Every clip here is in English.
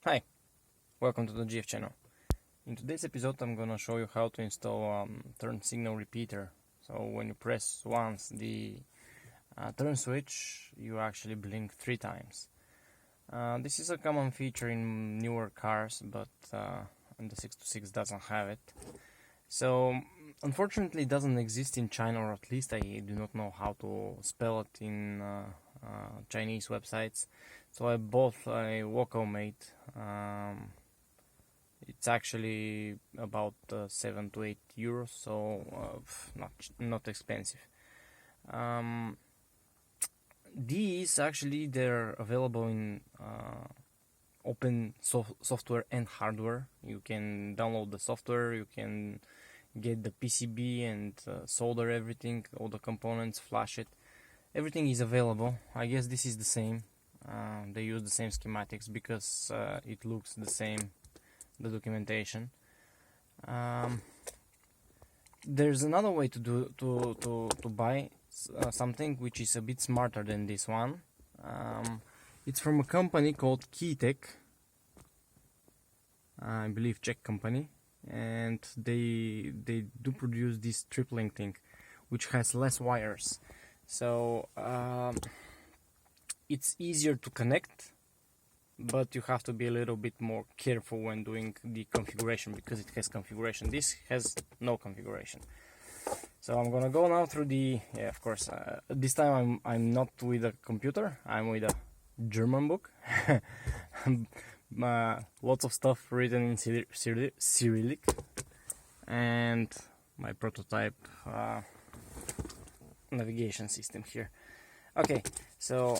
Hi, welcome to the GF channel. In today's episode I'm gonna show you how to install turn signal repeater. So when you press once the turn switch, you actually blink 3 times. This is a common feature in newer cars, but the 626 doesn't have it. So unfortunately it doesn't exist in China, or at least I do not know how to spell it in Chinese websites. So I bought a local made. It's actually about 7 to 8 euros, so not expensive. These actually they're available in open software and hardware. You can download the software, you can get the PCB and solder everything, all the components, flash it. Everything is available. I guess this is the same. They use the same schematics because it looks the same, the documentation. There's another way to buy something which is a bit smarter than this one. It's from a company called Keetec, I believe Czech company, and they do produce this tripling thing, which has less wires. So it's easier to connect, but you have to be a little bit more careful when doing the configuration because it has configuration. This has no configuration. So I'm gonna go now through the, of course, this time I'm not with a computer, I'm with a German book. Lots of stuff written in Cyrillic, and my prototype navigation system here. Okay, so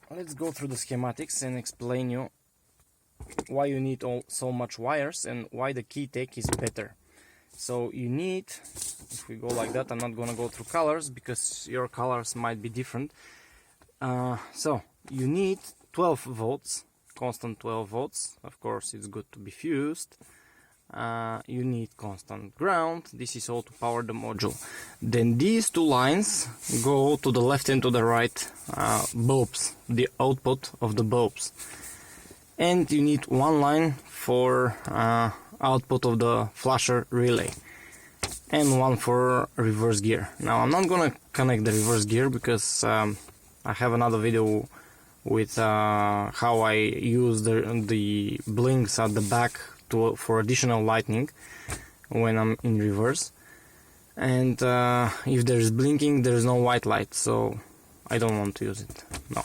let's go through the schematics and explain you why you need so much wires and why the Keetec is better. So you need, if we go like that, I'm not gonna go through colors because your colors might be different. So you need 12 volts, constant 12 volts. Of course, it's good to be fused. You need constant ground. This is all to power the module. Then these two lines go to the left and to the right bulbs, the output of the bulbs. And you need one line for output of the flasher relay, and one for reverse gear. Now I'm not gonna connect the reverse gear because I have another video with how I use the blinks at the back for additional lighting when I'm in reverse, and if there's blinking there's no white light, so I don't want to use it, no.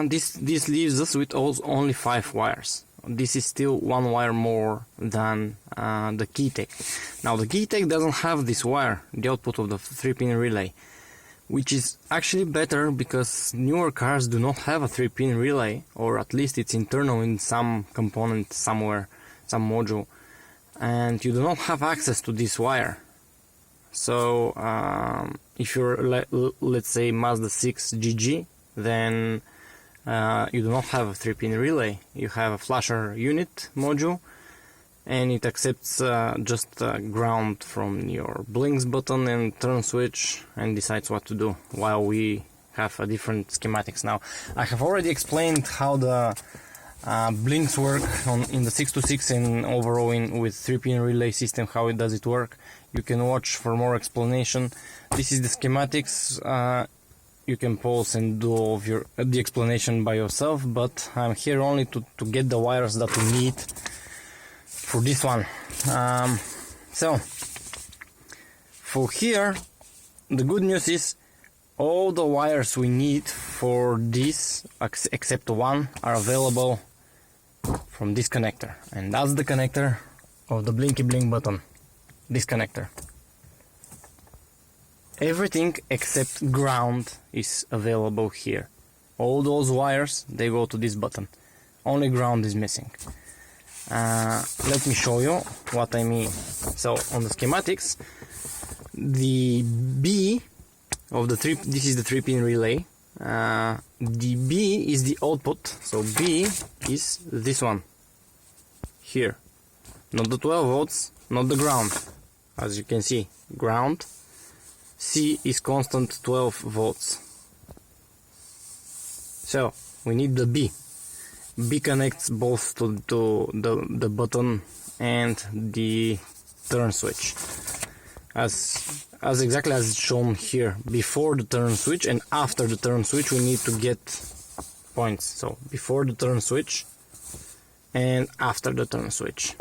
This leaves us with only 5 wires. This is still 1 wire more than the Keetec. Now the Keetec doesn't have this wire, the output of the 3-pin relay, which is actually better because newer cars do not have a 3-pin relay, or at least it's internal in some component somewhere, some module, and you do not have access to this wire. So if you're, let's say, Mazda 6 GG, then you do not have a 3-pin relay. You have a flasher unit module, and it accepts just ground from your blinks button and turn switch and decides what to do, while we have a different schematics. Now I have already explained how the blinks work in the 626 and overall with 3-pin relay system, how does it work. You can watch for more explanation. This is the schematics. You can pause and do all of the explanation by yourself, but I'm here only to get the wires that we need for this one. So for here, the good news is all the wires we need for this, except one, are available from this connector, and that's the connector of the blinky blink button. This connector. Everything except ground is available here. All those wires, they go to this button. Only ground is missing. Let me show you what I mean. So on the schematics, the B of the this is the 3-pin relay. The B is the output, so B is this one here, not the 12 volts, not the ground. As you can see, ground. C is constant 12 volts. So we need the B. B connects both to the button and the turn switch, as exactly as it's shown here. Before the turn switch and after the turn switch we need to get points. So before the turn switch and after the turn switch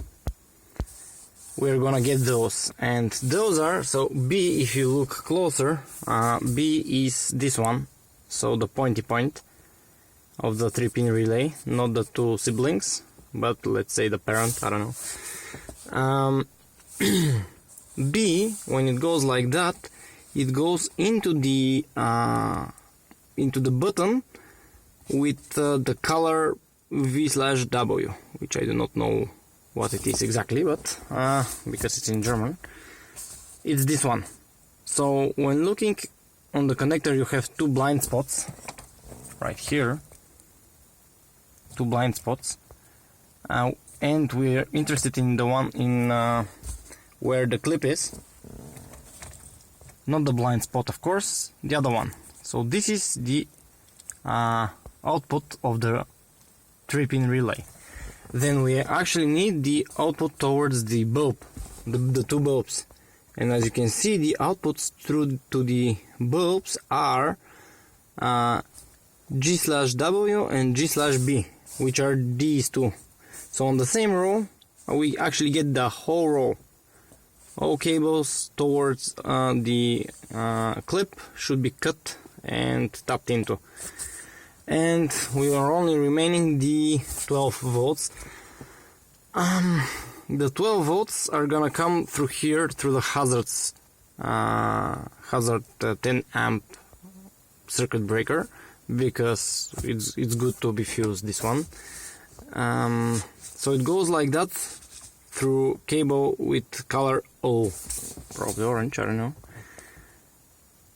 we're gonna get those, and those are, so B, if you look closer, B is this one, so the pointy point of the 3-pin relay, not the two siblings, but let's say the parent, I don't know. B, when it goes like that, it goes into the button with the color V/W, which I do not know what it is exactly, but because it's in German, it's this one. So when looking on the connector, you have two blind spots right here, two blind spots, and we're interested in the one in where the clip is, not the blind spot, of course, the other one. So this is the output of the 3-pin relay. Then we actually need the output towards the bulb, the two bulbs, and as you can see, the outputs through to the bulbs are G/W and G/B, which are these two. So on the same row we actually get the whole row. All cables towards the clip should be cut and tapped into. And we are only remaining the 12 volts. The 12 volts are gonna come through here, through the hazard 10 amp circuit breaker, because it's good to be fused, this one. So it goes like that through cable with color O, probably orange, I don't know.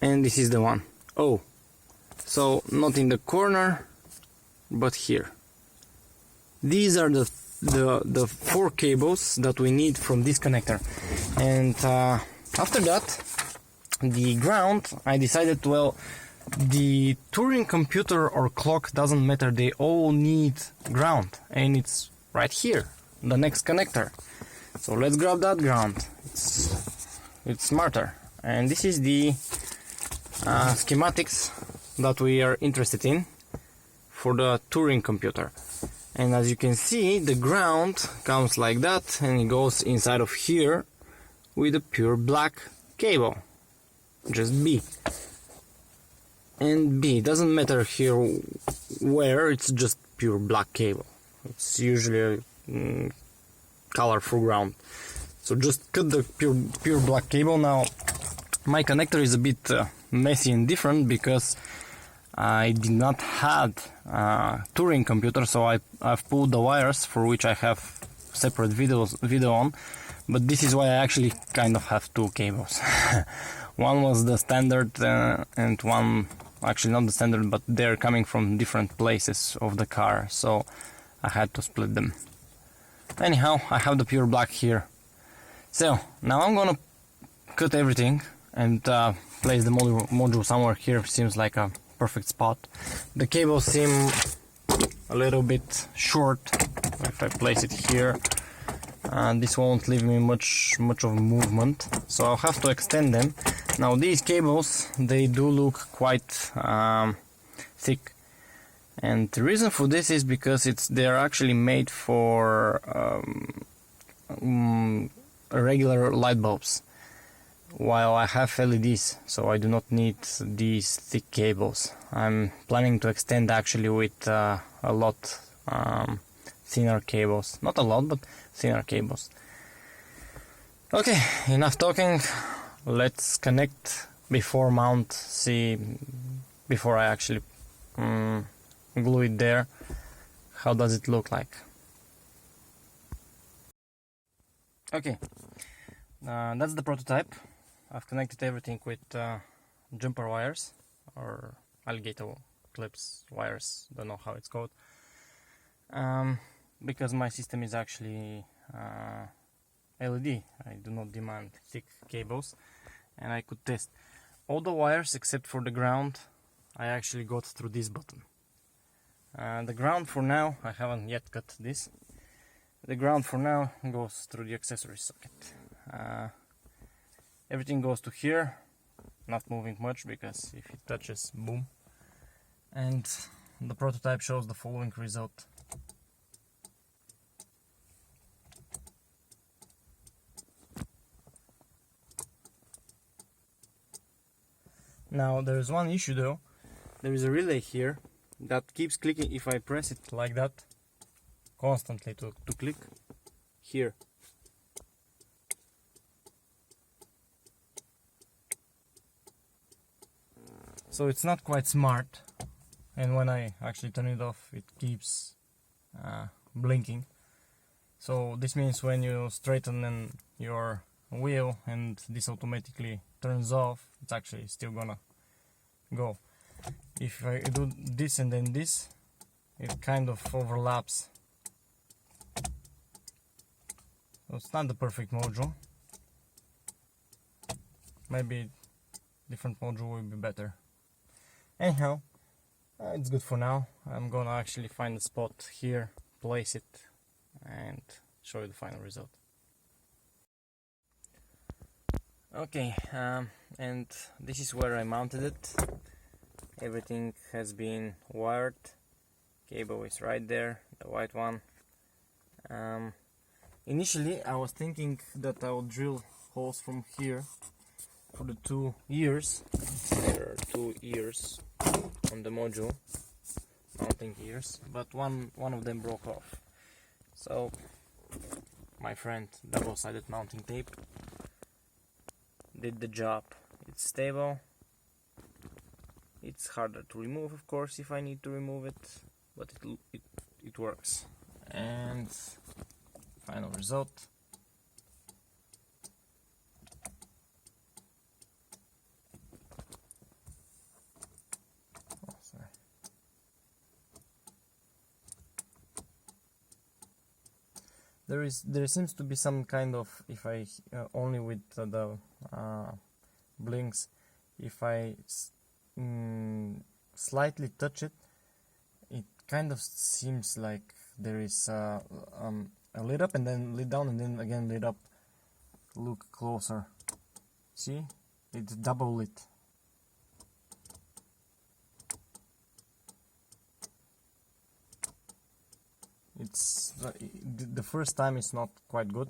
And this is the one, O. So not in the corner, but here. These are the 4 cables that we need from this connector. And after that, the ground, I decided, well, the Turing computer or clock doesn't matter, they all need ground, and it's right here, the next connector. So let's grab that ground. It's smarter. And this is the schematics that we are interested in for the Turing computer. And as you can see, the ground comes like that, and it goes inside of here with a pure black cable, just B. And B, doesn't matter here where, it's just pure black cable. It's usually a colorful ground. So just cut the pure black cable. Now my connector is a bit messy and different because I did not have a Turing computer, so I've pulled the wires for which I have separate video on, but this is why I actually kind of have 2 cables. One was the standard and one, actually not the standard, but they're coming from different places of the car, so I had to split them. Anyhow, I have the pure black here. So now I'm gonna cut everything and place the module somewhere here. Seems like a perfect spot. The cables seem a little bit short. If I place it here, this won't leave me much of movement, so I'll have to extend them. Now these cables, they do look quite thick, and the reason for this is because they're actually made for regular light bulbs, while I have LEDs, so I do not need these thick cables. I'm planning to extend actually with a lot thinner cables. Not a lot, but thinner cables. Okay, enough talking. Let's connect before mount, before I actually glue it there. How does it look like? Okay, that's the prototype. I've connected everything with jumper wires or alligator clips wires, don't know how it's called, because my system is actually LED. I do not demand thick cables, and I could test all the wires except for the ground. I actually got through this button. The ground for now, I haven't yet cut this. The ground for now goes through the accessory socket. Everything goes to here, not moving much because if it touches, boom. And the prototype shows the following result. Now there is one issue though. There is a relay here that keeps clicking if I press it like that constantly to click here. So it's not quite smart, and when I actually turn it off it keeps blinking. So this means when you straighten your wheel and this automatically turns off, it's actually still gonna go. If I do this and then this, it kind of overlaps. So it's not the perfect module. Maybe different module will be better. Anyhow, it's good for now. I'm gonna actually find a spot here, place it, and show you the final result. Okay, and this is where I mounted it. Everything has been wired. Cable is right there, the white one. Initially I was thinking that I would drill holes from here for the 2 ears. There are 2 ears on the module, mounting ears, but one of them broke off. So my friend double-sided mounting tape did the job. It's stable. It's harder to remove, of course, if I need to remove it, but it works. And final result. Oh, sorry. There seems to be some kind of, if I only with the blinks, if I slightly touch it, it kind of seems like there is a lit up and then lit down and then again lit up. Look closer. See? It's double lit. It's the first time is not quite good,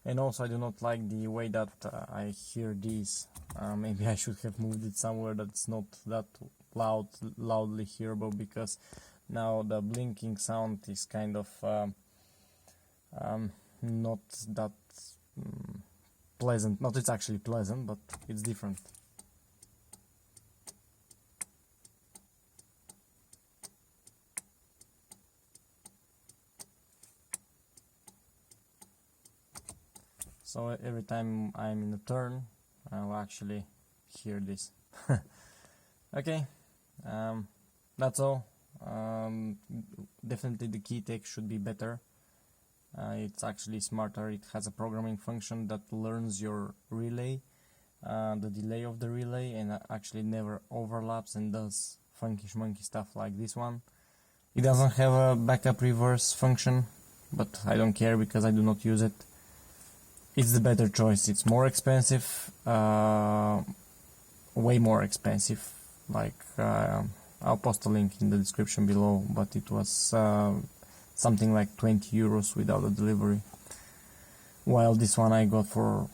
and also I do not like the way that I hear these. Maybe I should have moved it somewhere that's not that loudly hearable, because now the blinking sound is kind of not that pleasant. Not it's actually pleasant, but it's different. So every time I'm in a turn, I'll actually hear this. Okay, that's all. Definitely the Keetec should be better. It's actually smarter. It has a programming function that learns your relay, the delay of the relay, and actually never overlaps and does funky schmunky stuff like this one. It doesn't have a backup reverse function, but I don't care because I do not use it. It's the better choice. It's more expensive, way more expensive. Like I'll post a link in the description below, but it was something like 20 euros without the delivery, while this one I got for,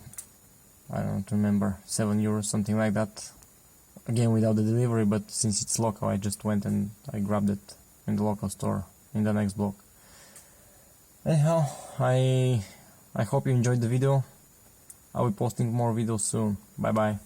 I don't remember, 7 euros, something like that, again without the delivery. But since it's local, I just went and I grabbed it in the local store in the next block. Anyhow, I hope you enjoyed the video. I'll be posting more videos soon. Bye bye.